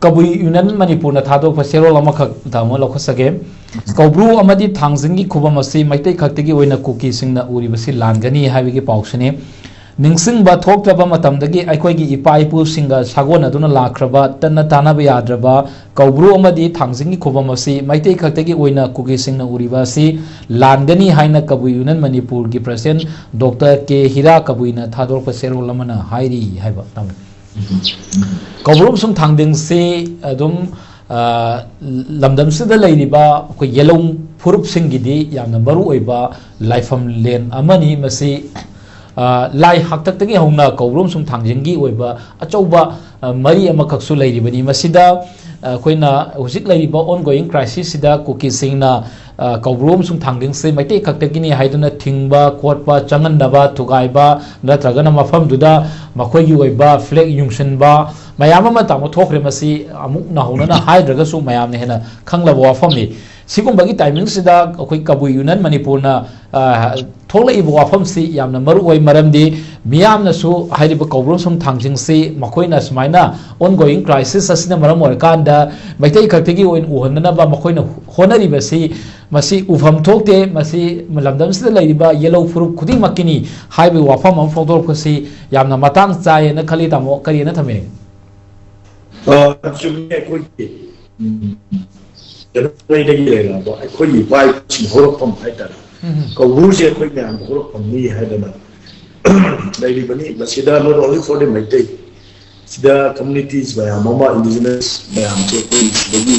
kabui yunan manipurna thadok serol amakak damo lokhasage kaubru amadi thangjingi khubam asi maitai khaktegi oina kuki singna uri basi langani habigi pauksane ningsing ba thoktraba matamdagi aikoigi ipa ipu singa sagona duna lakraba tanna tanaba yadraba kaubru amadi thangjingi khubam asi maitai khaktegi oina kuki singna uri basi langani haina kabui yunan manipur gi president dr k hira kabuina thadok serol amana hairi haiba tam kaubrum sum thangding se adum lamdam sida leiriba ko yelong furup singidi yamna maru oiba laifam len amani masi lai haktak tagi hongna kaubrum sum thangjingi oiba achauba mari amakaksu leiribani masida koina hujik leiriba ongoing crisis sida kuki singna kaubrum sum thangding se maite khaktagini haiduna thingba khotpa changanaba thugaiba natragana mafam duda makhoi oiba flag yungsanba mayam ama tamo thokre masi amuk na hona na haidraga su mayam ne hena khanglaba wafamni sigum bagi timing sida akoi kabui yunan manipur na thola ibu wafam si yamna maru oi maramdi miyam na su hairiba kaubrum sum thangjing si makhoi na smaina ongoing crisis asina maram orkanda maitai khaktagi oin uhonna ba makhoi na honari basi masi ufam thokte masi malamdam sida leiriba yellow furup khuding makini haibi wafam am fodor khosi yamna matang chai na khali tamo kari na thame chumne ko ki dai dai le ba ko yi bai chi horapam haita ko ruje ko nyam horapam ni haidana dai ri bani masida not only for the maitai sida communities by mama indigenous by am che ko bagi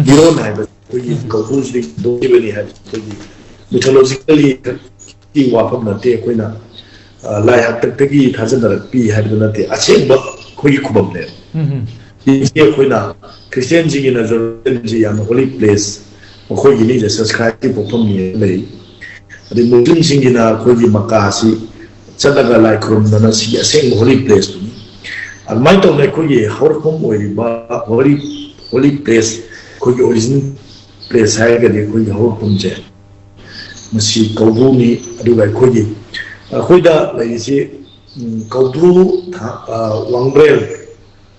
biro na ba ko yi ko ruje do bani ha ko yi mythologically ki wa pam na te ko na lai hak tak tagi thajana pi haidana te acheng ba ko yi khubam le ये कोई ना Christian जी की नजर जी या holy place वो कोई ये नहीं जैसे सब्सक्राइब बॉक्स में ले अरे मुस्लिम जी की ना कोई ये मक्कासी चला का लाइक रूम ना सी ऐसे होली प्लेस तो अब मैं तो मैं कोई ये हर कौम होली प्लेस कोई ओरिजिनल प्लेस है कि कोई हर कौम जे मसी कौबुनी अरे कोई दा लाइसे कौबु वांग्रेल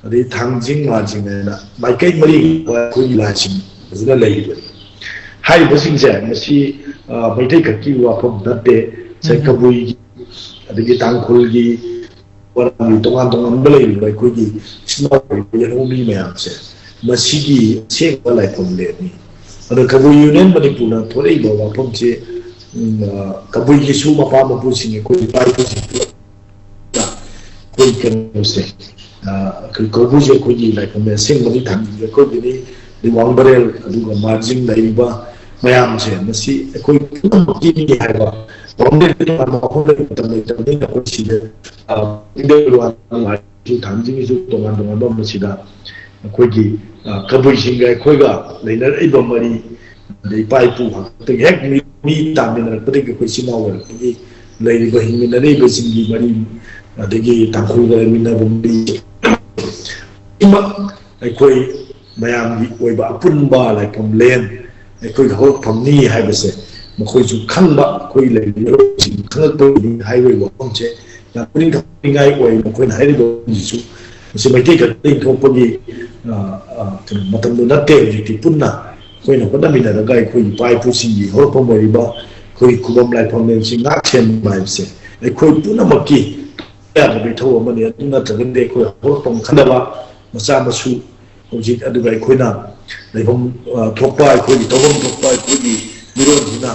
अरे थांजिंग माजिंग ना माइकई मरी कोई लाचिंग बजना लेइबे हाई बसिंग जे मसी मैथै खकी वाफम नते से कबुई अदगी तांखुल गी वरामी तोंगान तोंगान बलेइबे कोई स्नो ये होमी मयाम से मसी गी सेक बलाइ फम लेनी अद कबुई यूनियन मणिपुर ना थोरै बो वाफम से कबुई गी सु मपा मपु सिंगे कोई पाइ कोई कनो से 그 거부제 거기 라이프면 생물이 담긴 거기니 왕버렐 그리고 마징 라이바 마ям제 뭐시 거기 기니 하고 원래도 아마 호를 때문에 거기에 인도로 하는 아주 담징이 좀 동안 뭐시다 거기 거부신가 거기가 내가 이번 머리 내 파이프 되게 핵미 담는 그게 거기 나와요 거기 레이버 힘이나 레이버 신기 머리 되게 당고가 미나 bombi ima koi mayam gi oiba apun ba lai pom len koi ho pom ni hai bese ma koi ju khang ba koi lai ro ji khang to ni hai we wa pom che na puni thong ngai oi ma koi hai ri do ji su se mai te ka te thong pom ni matam do na te ji ti punna koi na pada mina da gai koi pai pu si gi ho pom oi ba koi kubam lai pom len si ngak chen bai se koi puna ma ki ya be tho ma ne na tagan de koi ho pom khanda ba macha masu hojik aduga koina leibom thokpa koi tobom thokpa koi miro hina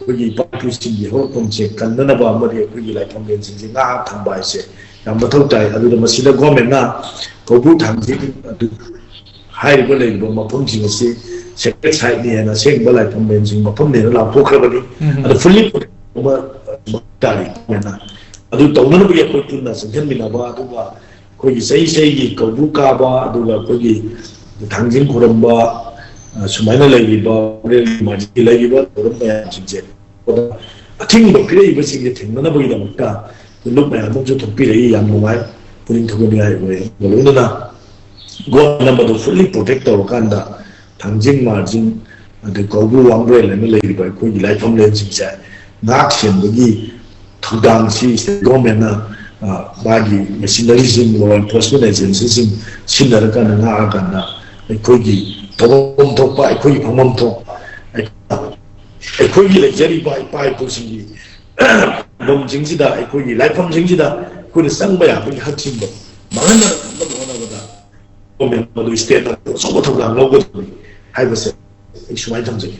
koi papu singi ho pomche kanna ba mari koi lai pom len singi nga thamba se yam mathau tai adu masida government na kobu thamji adu hai bo leibom mapom jing se secret side ni na seng ba lai pom len jing mapom ne la phokra bani adu fully ma tari na adu tawna ba koi tunna sanghan mina ba adu ba कोई सही की कबू काबा कोई थांजिंग खुरंबा सुमाइना लेगिबा माजी लेगिबा खुरंबा जिजे a thing बफिरे इबसिंगे थेंगना बगिदमका लोक ma'am जो थोपिरे याम नुमाय pulling थोगनि आइ वे गलोना गो number fully protect तौरकांदा थांजिंग margin अदे कबू वांग्रे लेने लेगिबा कोई लाइफम लेन जिजे नाक सेंबगी थौदांग सी गवर्नमेंट ना मागी मशीनरीसिंग लॉ एनफोर्समेंट एजेंसीसिंग सिनरकान नागाना अखोगी तोम थोपा अखोगी फमम थो अखोगी लेजरीबा इपाई पुसिंगी नोम जिंगजिदा अखोगी लाइफम जिंगजिदा कोई संग बया कोई हचिंग मानना खंबा होनाबदा ओमेन मदु स्टेट सोबो थोला नोगो हाइबसे इशुमाइ थमजे